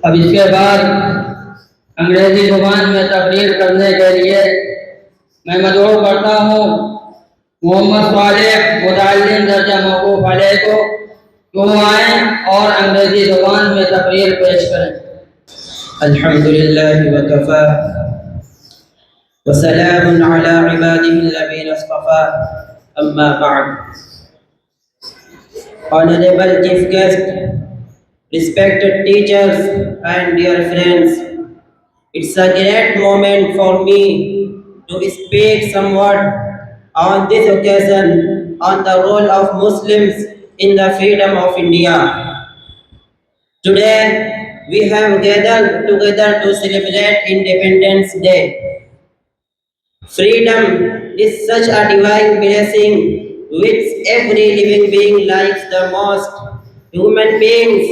اب اس کے بعد انگریزی زبان میں تقریر کرنے کے لیے میں مدعو کرتا ہوں محمد صالح متعلم درجہ موقوف علیہ کو کہ وہ آئیں اور انگریزی زبان میں تقریر پیش کریں۔ الحمد لله وكفى وسلام على عباده الذين اصطفى أما بعد. Honorable Chief Guest, respected teachers and dear friends, it's a great moment for me to speak somewhat on this occasion on the role of Muslims in the freedom of India. Today, we have gathered together to celebrate Independence Day. Freedom is such a divine blessing which every living being likes the most. Human beings,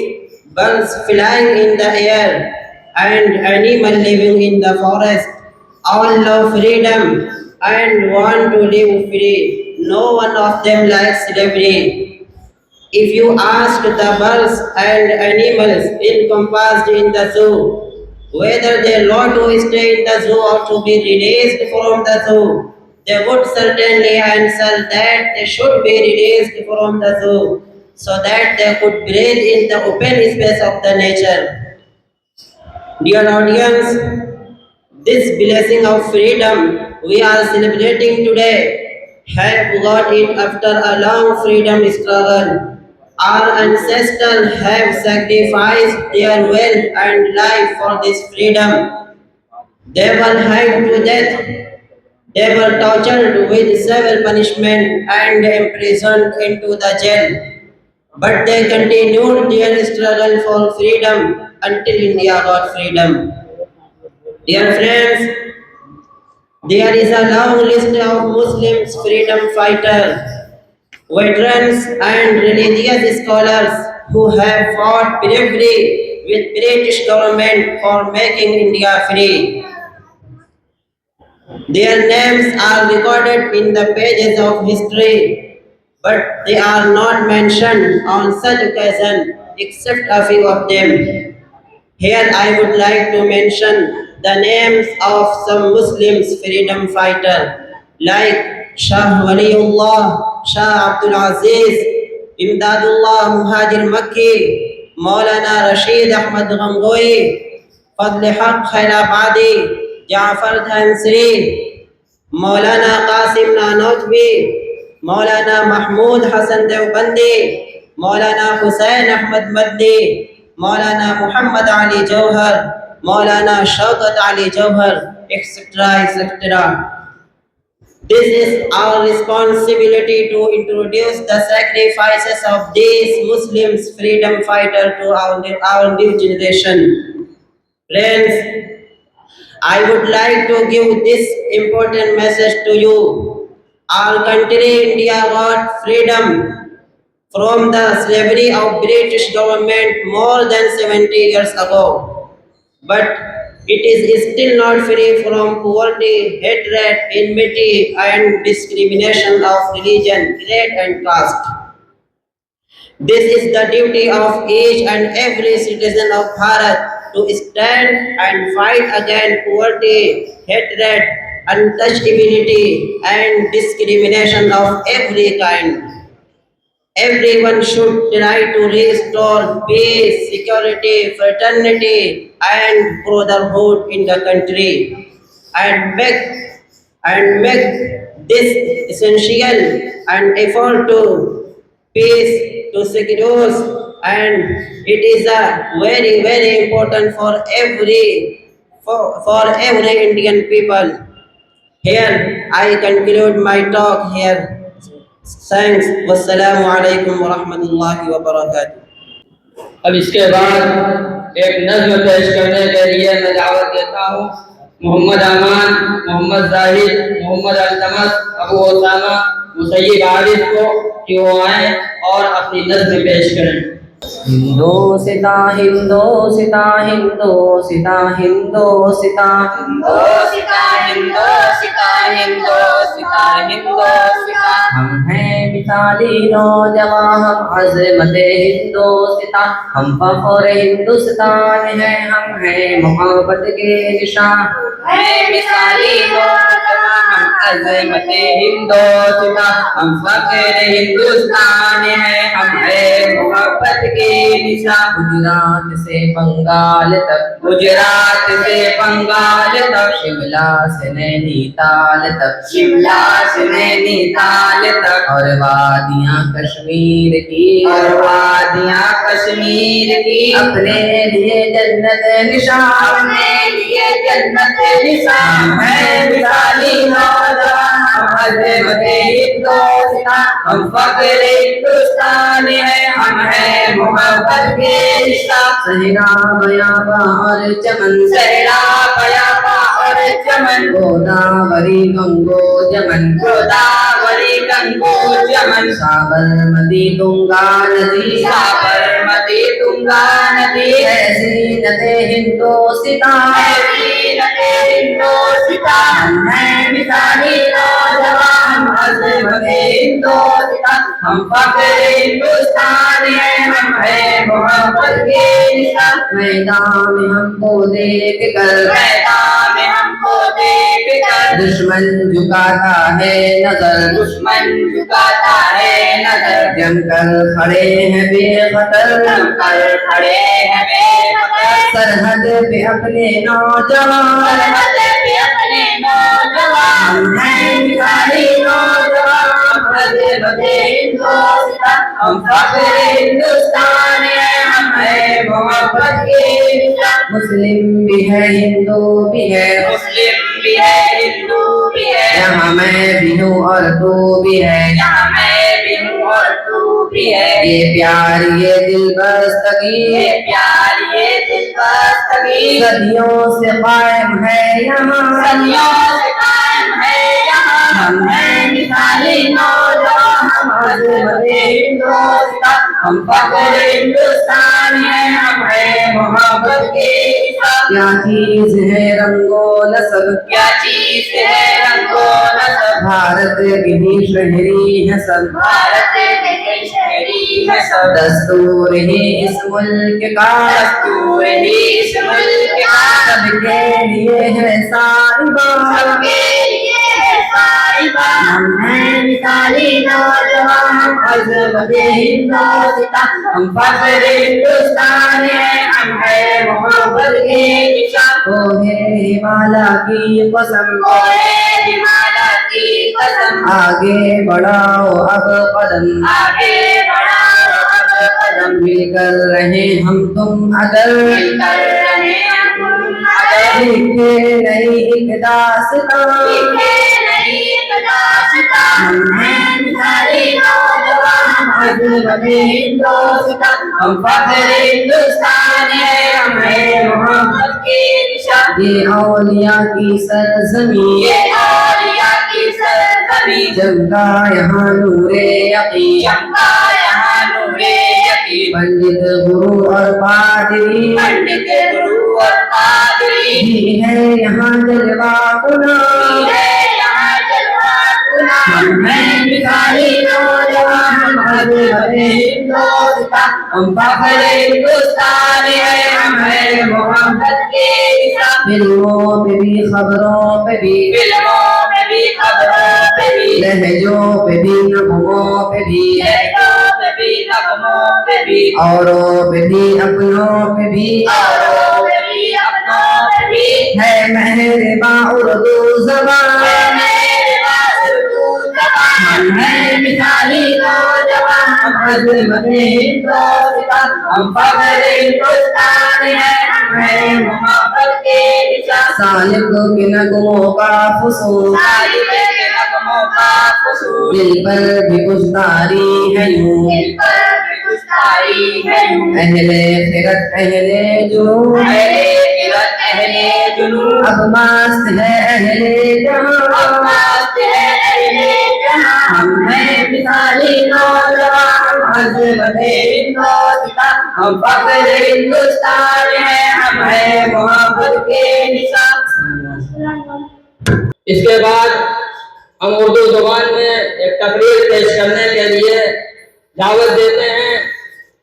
birds flying in the air, and animals living in the forest all love freedom and want to live free. No one of them likes slavery. If you ask the birds and animals encompassed in the zoo whether they love to stay in the zoo or to be released from the zoo, they would certainly answer that they should be released from the zoo so that they could breathe in the open space of the nature. Dear audience, this blessing of freedom we are celebrating today have got it after a long freedom struggle. Our ancestors have sacrificed their wealth and life for this freedom. They were hanged to death. They were tortured with severe punishment and imprisoned into the jail. But they continued their struggle for freedom until India got freedom. Dear friends, there is a long list of Muslims freedom fighters, veterans and religious scholars who have fought bravely with British government for making India free. Their names are recorded in the pages of history, but they are not mentioned on such occasion except a few of them. Here I would like to mention the names of some Muslims freedom fighters like Shah Waliullah, Shah Abdul Aziz, Imdadullah Muhajir Makki, Maulana Rashid Ahmad Ghamgoi, Fadl Haq Khairabadi, Ja'far Dhansri, Maulana Qasim Nanotvi, Maulana Mahmud Hassan Deobandi, Maulana Hussain Ahmad Madni, Maulana Muhammad Ali Jauhar, Maulana Shaukat Ali Jauhar, etc. etc. This is our responsibility to introduce the sacrifices of these Muslims freedom fighters to our new generation. Friends, I would like to give this important message to you. Our country, India, got freedom from the slavery of British government more than 70 years ago. But it is still not free from poverty, hatred, enmity, and discrimination of religion, grade, and caste. This is the duty of each and every citizen of Bharat to stand and fight against poverty, hatred, untouchability, and discrimination of every kind. Everyone should try to restore peace, security, fraternity, and brotherhood in the country, and make this essential and effort to peace to secure, and it is a very important for every Indian people. Here I conclude my talk here. Thanks. Wassalamu alaikum wa rahmatullahi wa barakatuh. اب اس کے بعد ایک نظم پیش کرنے کے لیے میں دعوت دیتا ہوں محمد امان، محمد زاہد، محمد التمس، ابو اسامہ، مسیب عارف کو کہ وہ آئیں اور اپنی نظم پیش کریں۔ Hindosita, Hindosita, Hindosita, Hindosita, Hindosita, Hindosita, Hindosita, Hindosita. ہم ہیں مثالی نوجوان ہم عظمت ہندوستا ہم فخر ہندوستان ہیں ہم ہیں محبت کے نشان ہے مثالی نوجوان ہم عظمت ہندوستا ہم فخر ہندوستان ہیں ہم ہیں محبت کے نشان گجرات سے بنگال تک گجرات سے بنگال تک شملہ سے نینی تال تک شملہ سے نینی تال تک اور وادیاں کشمیر کی اور وادیاں کشمیر کی اپنے لیے جنت نشان اپنے لیے جنت نشان ہے مثالی نوجوان ہم عظمت ہندوستان ہم فخر ہندوستان ہیں ہم ہیں محبت کے نشان صحرا بیاباں اور چمن صحرا بیاباں اور چمن گوداوری گنگو جمن گوداوری گنگو جمن سابرمتی گنگا ندی سابرمتی گنگا ندی ہے زینت ہندوستان ہے زینت ہندوستان ہم ہیں مثالی نوجوان ہم عظمت ہندوستان ہم فخر ہندوستان ہیں ہم ہیں محبت کے نشان میدان میں ہم کو دیکھ کر میدان میں ہم کو دیکھ کر دشمن جھکاتا ہے نظر دشمن جھکاتا ہے نظر جم کر کھڑے ہیں بے خطر ہم کر کھڑے ہیں بے خطر سرحد پہ اپنے نوجوان سرحد پہ اپنے نوجوان ہم ہیں مثالی نوجوان ہم عظمت ہندوستان ہم فخر ہندوستان ہیں ہم ہیں محبت کے نشان مسلم بھی ہے ہندو بھی ہے مسلم بھی ہے ہندو بھی ہے یہاں میں بھی ہوں اور تو بھی ہے یہاں میں بھی ہوں اور تو بھی ہے یہ پیار یہ دل بستگی یہ پیار یہ دل بستگی صدیوں سے قائم ہے یہاں صدیوں سے قائم ہے یہاں ہم ہیں مثالی نوجوان ہم عظمت ہندوستان ہم فخر ہندوستان ہیں ہم ہیں محبت کے نشان کیا چیز ہے رنگ و نسب کیا چیز ہے رنگ و نسب بھارت کی شہری ہے سب بھارت کے شہری ہے سب دستور ہی اس ملک کا دستور ہی اس ملک کا سب کے لیے ہے صاحبہ سب کے لیے ہے صاحبہ ہم ہیں مثالی نوجوان ہم عظمت ہندوستان ہم فخر ہندوستان ہیں ہم ہیں محبت کے نشان وہ ہے ہمالا کی قسم اوے ہمالا کی قسم آگے بڑھاؤ اب قدم آگے بڑھاؤ اب قدم مل کر رہے ہم تم اگر مل کر رہے ہم اگر لکھے نہیں ایک داستان لکھے نہیں ایک داستان ہم ہیں مثالی نوجوان ہم عظمت ہندوستان ہم فخر ہندوستان ہیں ہم ہیں محبت کے نشان یہ اولیاء کی سرزمین یہ اولیاء کی سرزمین چمکا یہاں نور یقین چمکا یہاں نور یقین پنڈت گرو اور پادری پنڈت گرو اور قادری بھی ہے یہاں جلوہ کناں ہے یہاں جلوہ کناں ہم ہیں مثالی نوجوان ہم عظمت ہندوستان ہم فخر ہندوستان ہیں ہم ہیں محبت کے نشان فلموں پہ بھی خبروں پہ بھی فلموں میں بھی خبروں پہ بھی لہجوں پہ بھی نغموں پہ بھی لہجوں پہ بھی نغموں پہ بھی اوروں پہ بھی اپنوں پہ بھی اوروں پہ بھی اپنوں پہ بھی ہے مہرباں اردو زبان میرے پاس اردو زبان ہم ہیں مثالی نوجوان ہم عظمت ہندوستان ہم فخر ہندوستان ہیں ہم ہیں محبت کے نشان سالک کے نغموں کا فصول طالب کے نغموں کا فصول دل پر بھی کچھ تاری ہے یوں دل پر بھی کچھ تاری ہے یوں اہل خیرت اہل جنون اہل قرت اہل جنون اب مست ہے اہل جہاں مست ہے اہل جہاں ہم ہیں مثالی نوجوان عظمت ہندوستان ہم فخر ہندوستان ہیں ہم ہیں محبت کے نشان. اس کے بعد ہم اردو زبان میں ایک تقریر پیش کرنے کے لیے دعوت دیتے ہیں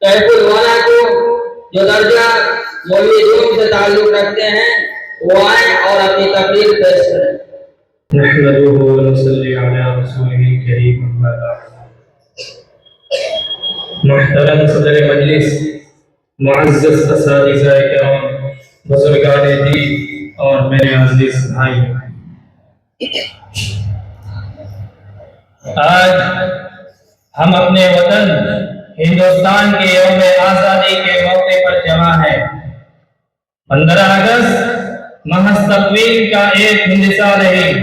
طیب الولا کو، جو درجہ مولوی علوم سے تعلق رکھتے ہیں، وہ آئیں اور اپنی تقریر پیش کریں. نحمده ونصلي على رسوله الكريم اما بعد. محترم صدر مجلس، معزز اساتذہ کرام، بزرگان دین اور میرے عزیز بھائی، آج ہم اپنے وطن ہندوستان کے یوم آزادی کے موقع پر جمع ہیں. 15 اگست محض تقویم کا ایک ہندسہ نہیں،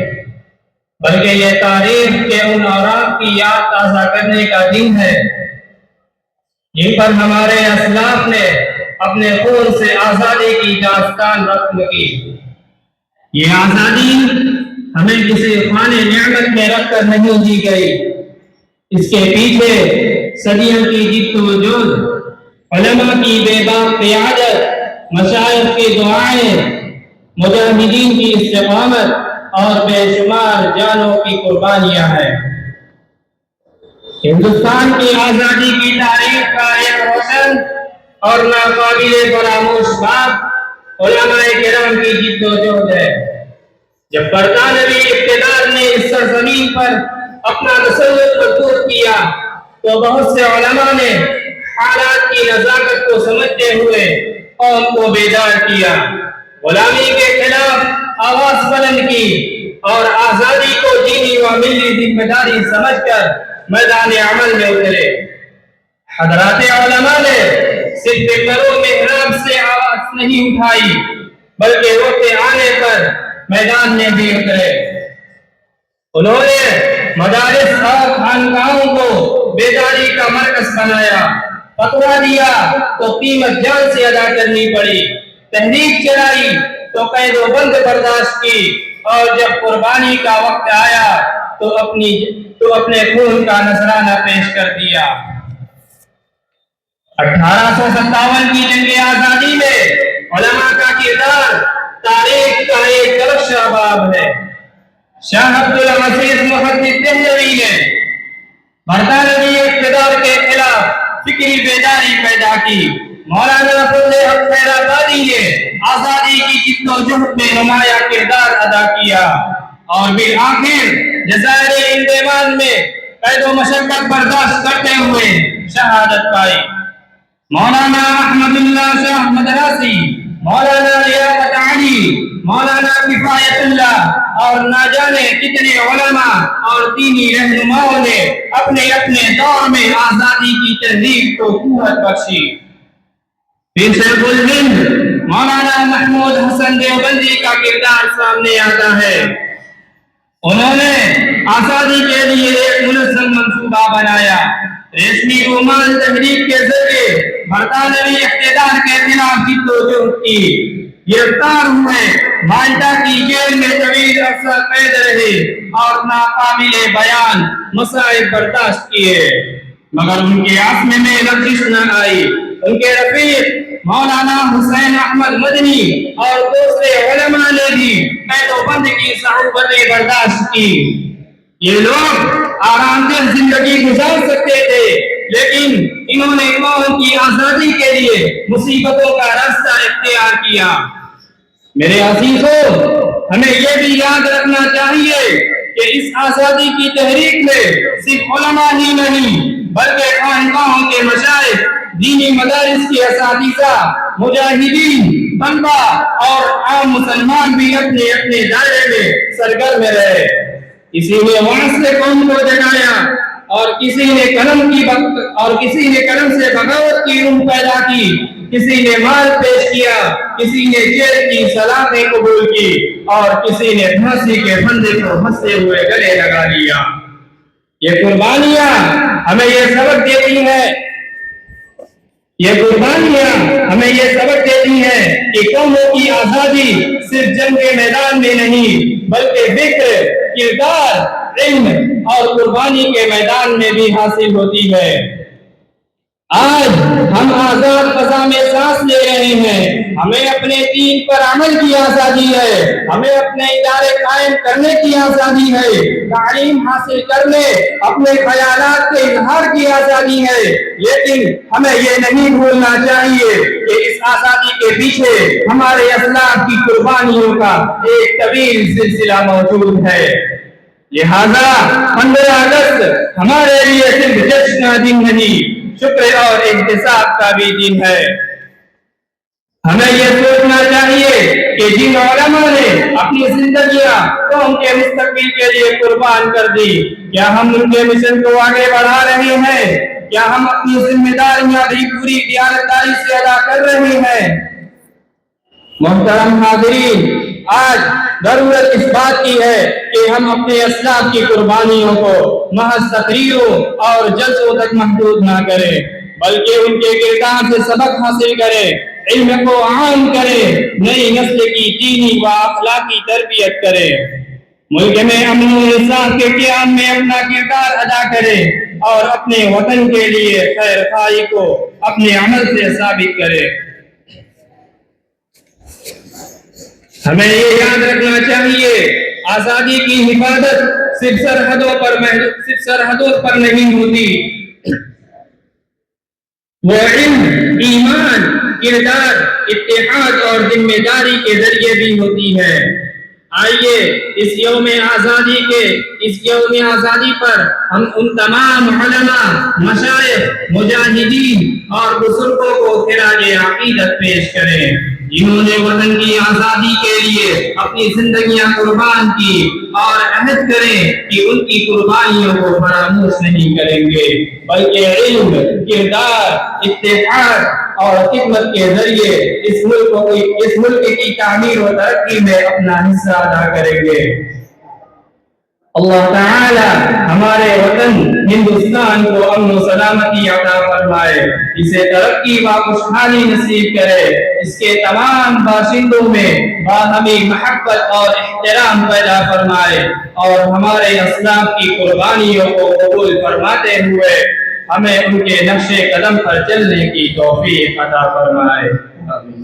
بلکہ یہ تاریخ کے ان اوراق کی یاد تازہ کرنے کا دن ہے جن پر ہمارے اسلاف نے اپنے خون سے آزادی کی داستان رقم کی. یہ آزادی ہمیں کسی خوان نعمت میں رکھ کر نہیں دی گئی. اس کے پیچھے صدیوں کی جد و جہد، علماء کی بے باک قیادت، مشائخ کی دعائیں، مجاہدین کی استقامت اور بے شمار جانوں کی قربانیاں ہیں. ہندوستان کی آزادی کی تاریخ کا ایک روشن اور ناقابل فراموش باب علماء کرام کی جد و جہد ہے. جب برطانوی اقتدار نے اس سرزمین پر اپنا تسلط مضبوط کیا تو بہت سے علماء نے حالات کی نزاکت کو سمجھتے ہوئے قوم کو بیدار کیا، غلامی کے خلاف آواز بلند کی اور آزادی کو دینی و ملی ذمہ داری سمجھ کر میدان عمل میں اترے. حضرات علماء نے صرف ممبروں محراب سے آواز نہیں اٹھائی، بلکہ وقت آنے پر میدان میں بھی اترے. انہوں نے مدارس اور خانقاہوں کو بیداری کا مرکز بنایا. فتویٰ دیا تو قیمت جان سے ادا کرنی پڑی، تحریک چلائی تو قید و بند برداشت کی، اور جب قربانی کا وقت آیا تو اپنے خون کا نذرانہ پیش کر دیا. 1857 کی جنگ آزادی میں علماء کا کردار تاریخ کا ایک درخشاں باب ہے. شاہ عبدالعزیز محدث دہلوی نے برطانوی اقتدار کے خلاف فکری بیداری پیدا کی. مولانا فضل حق خیرآبادی نے آزادی کی جد و جہد میں نمایاں کردار ادا کیا اور بالآخر جزائر انڈیمان میں قید و مشقت برداشت کرتے ہوئے شہادت پائی. مولانا احمد اللہ شاہ مدراسی، مولانا لیاقت علی، مولانا کفایت اللہ اور نہ جانے کتنے علماء اور دینی رہنماؤں نے اپنے اپنے دور میں آزادی کی تحریک کو قوت بخشی. پھر شیخ الہند مولانا محمود حسن دیوبندی کا کردار سامنے آتا ہے. انہوں نے آزادی کے لیے ایک منظم منصوبہ بنایا. ریشمی رومال تحریک کے ذریعے برطانوی اقتدار کے خلاف جد و جہد کی. گرفتار ہوئے، مالٹا کی جیل میں طویل عرصہ قید رہے اور ناقابل بیان مصائب برداشت کیے، مگر ان کے عزم میں لغزش نہ آئی. ان کے رفیق مولانا حسین احمد مدنی اور دوسرے علماء نے بھی قید و بند کی صعوبتیں برداشت کی. یہ لوگ آرام دہ زندگی گزار سکتے تھے، لیکن انہوں نے قوم کی آزادی کے لیے مصیبتوں کا راستہ اختیار کیا. میرے عزیزوں، ہمیں یہ بھی یاد رکھنا چاہیے کہ اس آزادی کی تحریک میں صرف علماء ہی نہیں بلکہ خانقاہوں کے مشائخ، دینی مدارس کے اساتذہ، مجاہدین، طلبہ اور عام مسلمان بھی اپنے اپنے دائرے میں سرگرم رہے. کسی نے وعظ سے قوم کو جگایا اور کسی نے قلم سے بغاوت کی روح پیدا کی، کسی نے مال پیش کیا، کسی نے جیل کی سلاخیں قبول کی اور کسی نے پھانسی کے پھندے کو ہنستے ہوئے گلے لگا لیا. یہ قربانیاں ہمیں یہ سبق دیتی ہیں کہ قوموں کی آزادی صرف جنگ کے میدان میں نہیں بلکہ فکر، کردار، علم اور قربانی کے میدان میں بھی حاصل ہوتی ہے. آج ہم آزاد فضا میں سانس لے رہے ہیں. ہمیں اپنے دین پر عمل کی آزادی ہے, ہمیں اپنے ادارے قائم کرنے کی آزادی ہے, تعلیم حاصل کرنے, اپنے خیالات کے اظہار کی آزادی ہے. لیکن ہمیں یہ نہیں بھولنا چاہیے کہ اس آزادی کے پیچھے ہمارے اسلاف کی قربانیوں کا ایک طویل سلسلہ موجود ہے. لہذا 15 اگست ہمارے لیے صرف جشن کا دن نہیں, شکر اور احتساب کا بھی دن ہے. ہمیں یہ سوچنا چاہیے کہ جن علماء نے اپنی زندگیاں قوم کے مستقبل کے لیے قربان کر دی, کیا ہم ان کے مشن کو آگے بڑھا رہے ہیں؟ کیا ہم اپنی ذمہ داریاں بھی پوری دیانتداری سے ادا کر رہے ہیں؟ محترم حاضرین, آج ضرورت اس بات کی ہے کہ ہم اپنے اسلاف کی قربانیوں کو محض تقریروں اور جلسوں تک محدود نہ کریں, بلکہ ان کے کردار سے سبق حاصل کریں, علم کو عام کریں, نئی نسل کی دینی و اخلاقی تربیت کریں, ملک میں امن و انصاف کے قیام میں اپنا کردار ادا کریں اور اپنے وطن کے لیے خیر خواہی کو اپنے عمل سے ثابت کریں. ہمیں یہ یاد رکھنا چاہیے, آزادی کی حفاظت صرف سرحدوں پر نہیں ہوتی, وہ علم, ایمان, کردار, اتحاد اور ذمہ داری کے ذریعے بھی ہوتی ہے. آئیے اس یوم آزادی پر ہم ان تمام علماء, مشائخ, مجاہدین اور بزرگوں کو خراج عقیدت پیش کریں جنہوں نے وطن کی آزادی کے لیے اپنی زندگیاں قربان کی, اور عہد کریں کہ ان کی قربانیوں کو فراموش نہیں کریں گے, بلکہ علم, کردار, اتحاد اور خدمت کے ذریعے اس ملک کی تعمیر و ترقی میں اپنا حصہ ادا کریں گے. اللہ تعالی ہمارے وطن ہندوستان کو امن و سلامتی عطا فرمائے, اسے ترقی و خوشحالی نصیب کرے, اس کے تمام باشندوں میں باہمی محبت اور احترام پیدا فرمائے, اور ہمارے اسلاف کی قربانیوں کو قبول فرماتے ہوئے ہمیں ان کے نقش قدم پر چلنے کی توفیق عطا فرمائے. آمین.